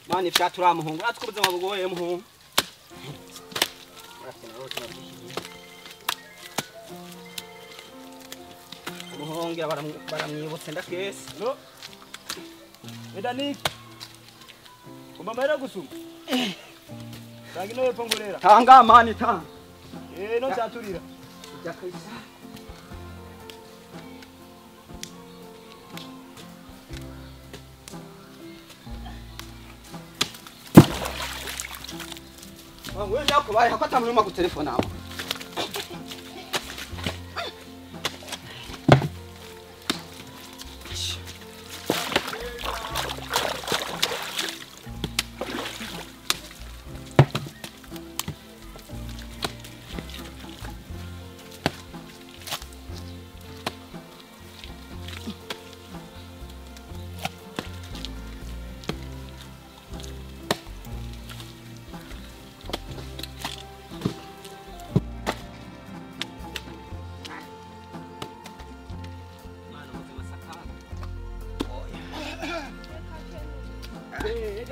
mani vyatura muhungu natwe ubuzima bugoye muhungu muhungira baramwibutse ndakese no Edanik umamera gusuma Tangi no yepongorera tanga mani tanga no cyaturira Jakaisa wewe yako bari hakata murima ku telefone aho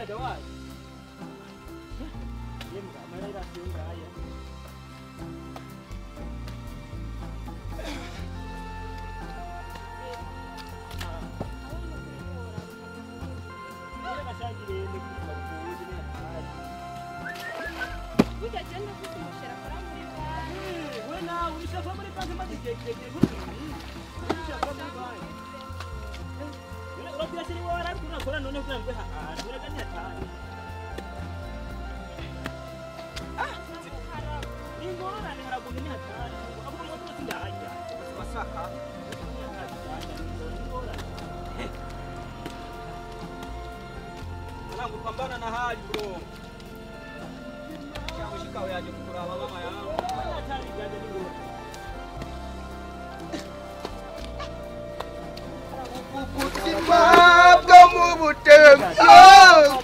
Jawab. Dia enggak main rasio raya. Udah jangan aku mau share orang mereka. Wena, udah siapa mereka sama dia? Dia sini orang kurang nonton kurang gue gue kan ya ini orang yang harap ini hati aku mau terus tidak aja masaka mwanangu pambana na hali bro kama shikao yaje kukuraba mama yangu hatari gaje ni bro Bwo mu butembo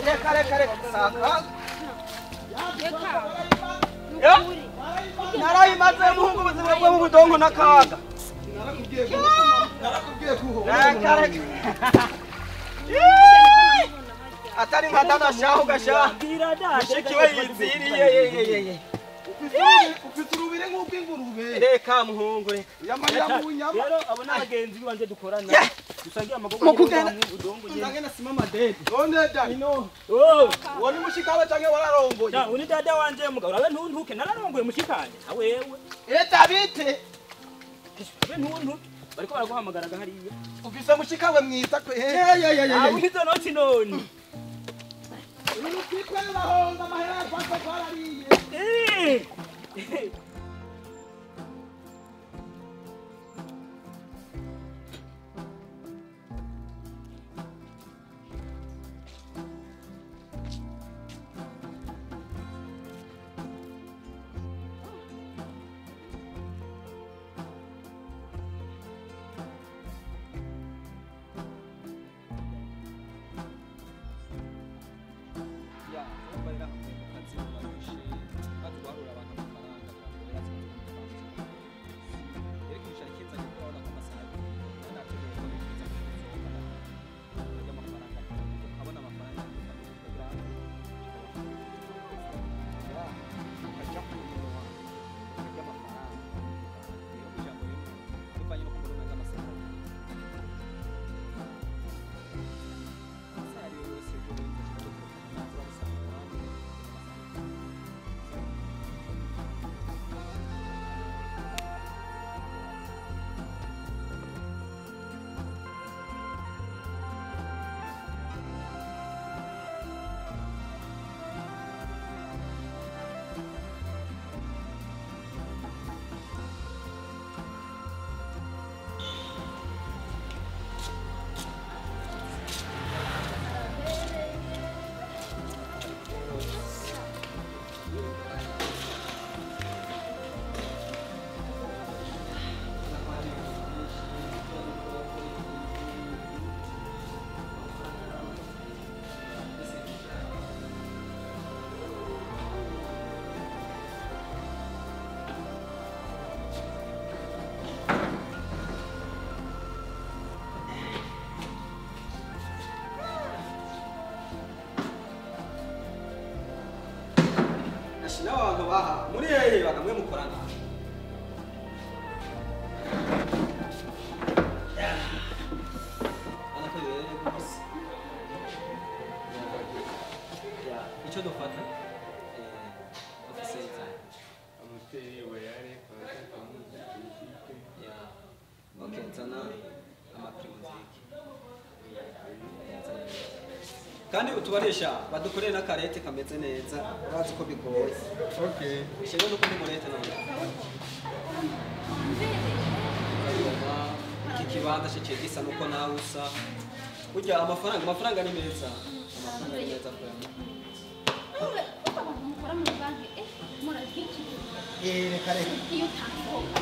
reka saka narayimaze muhungu ubuzima bwo mu budongo n'akaga narakubwiye kuho atari nka dada shaho gasha mushikiwe yiziriye ufite urubire nk'uko ingurube reka muhungu rero abo n'abagenzi banje dukorana dusangiye amagogo y'udongo nyene ndagenda simama dede none dada ino woni mushikawe canke wararongoye ja uni dada wanje mugabo urabe ntuntuke nararongoye mushikanye awewe Dabite abe ntuntuke bariko baraguhamagaraga hariya ufise mushikawe mwiza kwe abo nkizo noti none uri kwitwa bahonga amahera kwako kwarariye aha muri hehe bakamwe mukorana icyo dufata okay nzana amaprimuziki kandi utubarisha badukoreye n'akarete kameze neza urazi ko bigoye okay shego nuko ndi murete none iki kibanza cyo gisa nuko nawe usa burya amafaranga ni meza amafaranga ni meza mukora mu banki murabyiki reka iyo utansohoka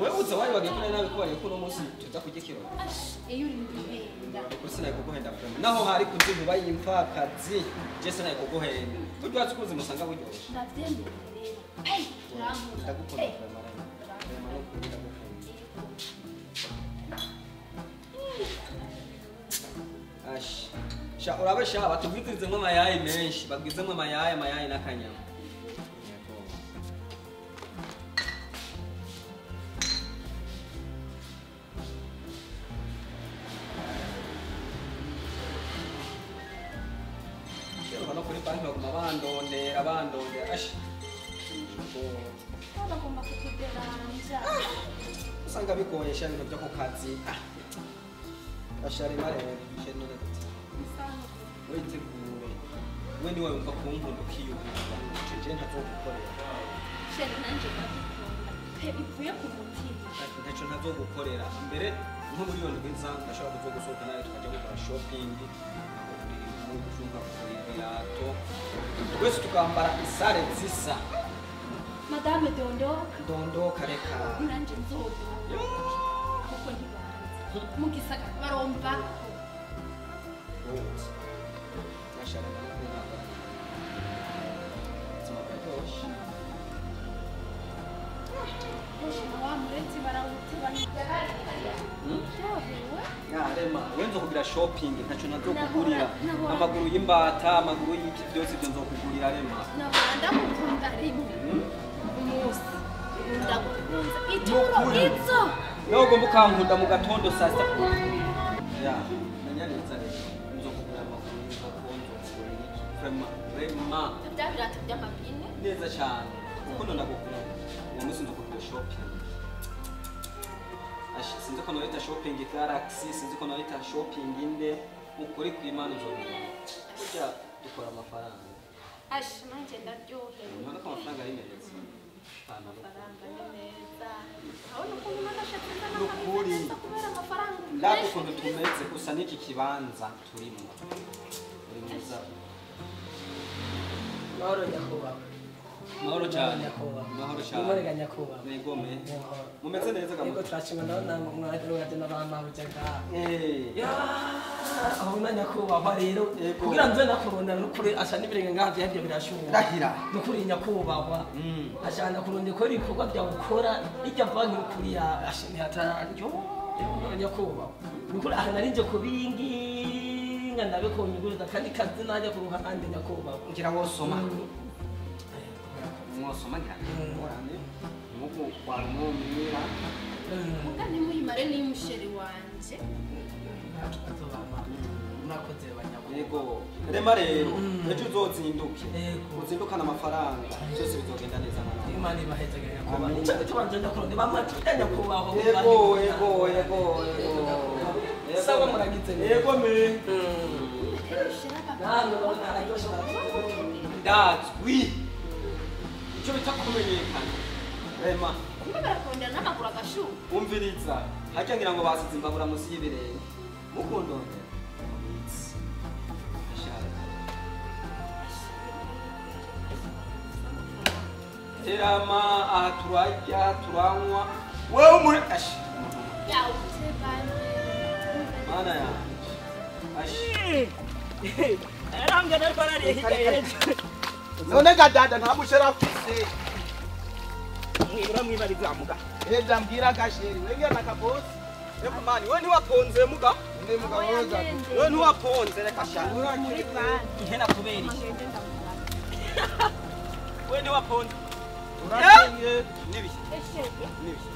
wewe uza wayi bagekora nawe ko bari kuno munsi tuza kugikiro iyo uri mbihenda kuko nayo kuguhenda frame naho hari kuzintu bayimfakazi je nayo kuguhenda buryo wazukuzi musanga buryoshye ndavyemberera hey turankunda ndagukunda frame sha urabe sha batubwizizemo amayayi menshi bagwizemo amayayi n'akanyama no kuri banki baguma bandondera ashi bagomba kutuderanja usanga bigoye sha ibintu byo ku kazi ashari mare shenone witegure we niwe wumva kunkunda ukiyumva je ntazogukorera sheri nanje ndakukunda ivuye ku mutima ntacyo ntazogukorera mbere nko muri iyo ndwiza ndashobora kuzogusohoka nawe tukajya gukora shopping ibirato twese tukambara isare zisa madame dondoka reka nanje nzoga kuko ntibanze mugisaka baromba nashara rema wenzo kugira shopping ntacyo nazokugurira amaguru y'imbata amaguru y'iki byose byo nzokugurira rema ndagukunda rimwe umunsi ndagukunda ituro izo nogo mukankunda mu gatondo saa sita ya nanyanitsa rero nzokugurira amaguru y'inzokonzo rema byabirato by'amapine neza cyane kuko ndagukunda uwo munsi nzokugurira shopping sinzi ko naita shopping Galaxy sinzi ko naita shopping inde ukuri kw'Imana uzobona burya dukora amafaranga nanje ndaryohewe none ko amafaranga ari meza amafaranga ni meza urabona ko umuntu ashaka n'ukuri amafaranga ndako ukuntu tumeze gusa n'iki kibanza turimo uri mwiza mahoro nyakubahwa mahoro cyane mahoro cyane umurega nyakubahwa negome mumeze neza yego turashima ndabona mwajya n'abana bujyaga ya aho na nyakubahwa rero kugira nze nakurondera n'ukuri asa n'ibirenge ngaha byabyo birashuha ndahira n'ukuri nyakubahwa ashana kurondera ko ibikorwa bya gukora ijya banki n'ukuri ya ashini hataryo nyakubahwa n'ukuri aha narinje kubinginga ndabikonye guruza kandi kazi najya ku ruhande nyakubahwa ngira ngo soma mwosoma ngane muko kwarumumira mugani muyimare n'umusheri wanje murakoze banyakubahwa yego rema rero ejo uzozinduke uzindukana amafaranga byose bizogenda neza Imana ibahezagire nyakubahwa nicyo tubanje ndakuronde bamwatuje nyakubahwa yego sawa muragize yego me ndazwi icyo bita kumenyekana rema barakondera n'amaguru agashuha umviriza hajya ngira ngo basize imbabura munsi y'ibirenge mukundonde terama aha turajya turanywa wewe muri ashi yawute bane mana ya ashi arambye nariko arariye none gadada nta mushera afise uramwibariza muga heza mbwira gasheri wenge na kabosi reka mani we ntiwaponze muga ndi mugabo woza we ntiwaponze reka shaka muri bane ihena kubera iki we ni waponda urakenye nibiki Eshege. nibiki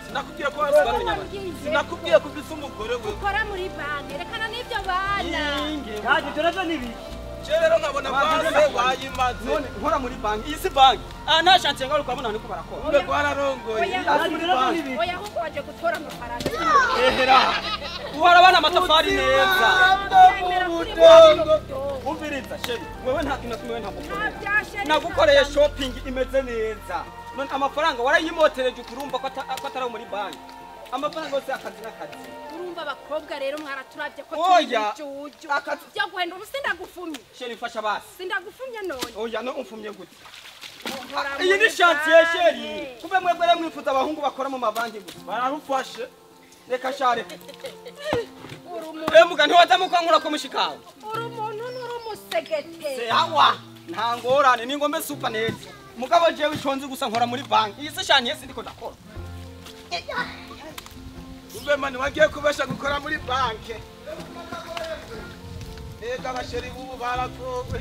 sinakubwiye ko wasibate nyabana sinakubwiye ko ufise umugore we Ukora muri banki. Rekana n'ibyo bana. Yaje turazo nibiki. rero nkabona base wayimaze none nkora muri banki iyi si banki nta chantier ngaruka abona niko barakora ube kwararongoye Yaje turazo nibiki. Oya ahubwo waje gutora amafaranga. ehera uhora abana amatafari neza budongo umviriza sheri wewe nta kintu kimwe ntagukorera Nabyashe. nagukoreye shopping imeze neza none amafaranga warayimotereje ukurumva ko atari muri banki amafaranga yose akazi n'akazi Urumva abakobwa rero mwaraturabye ko Oya. tujuju. Akazi- Byo guhenda ubu sindagufumye. sheri fasha basi Sindagufumye none. oya no umfumye gute Nkora iyi muri ni chantier banki. sheri kube mwebwe rero mwifuza abahungu bakora mu mabanki gusa bararufashe reka share Uri umuntu. emuga ntiwadamuka nkura ko mushikawe Uri umuntu nturi umusegete. se hawa nta ngorane ni ngombe super neza mugabo jewe iconzi gusa nkora muri banki iyi se chantier sindiko ndakora ube mani wagiye kubesha gukora muri banki ega abasheri bubu baragowe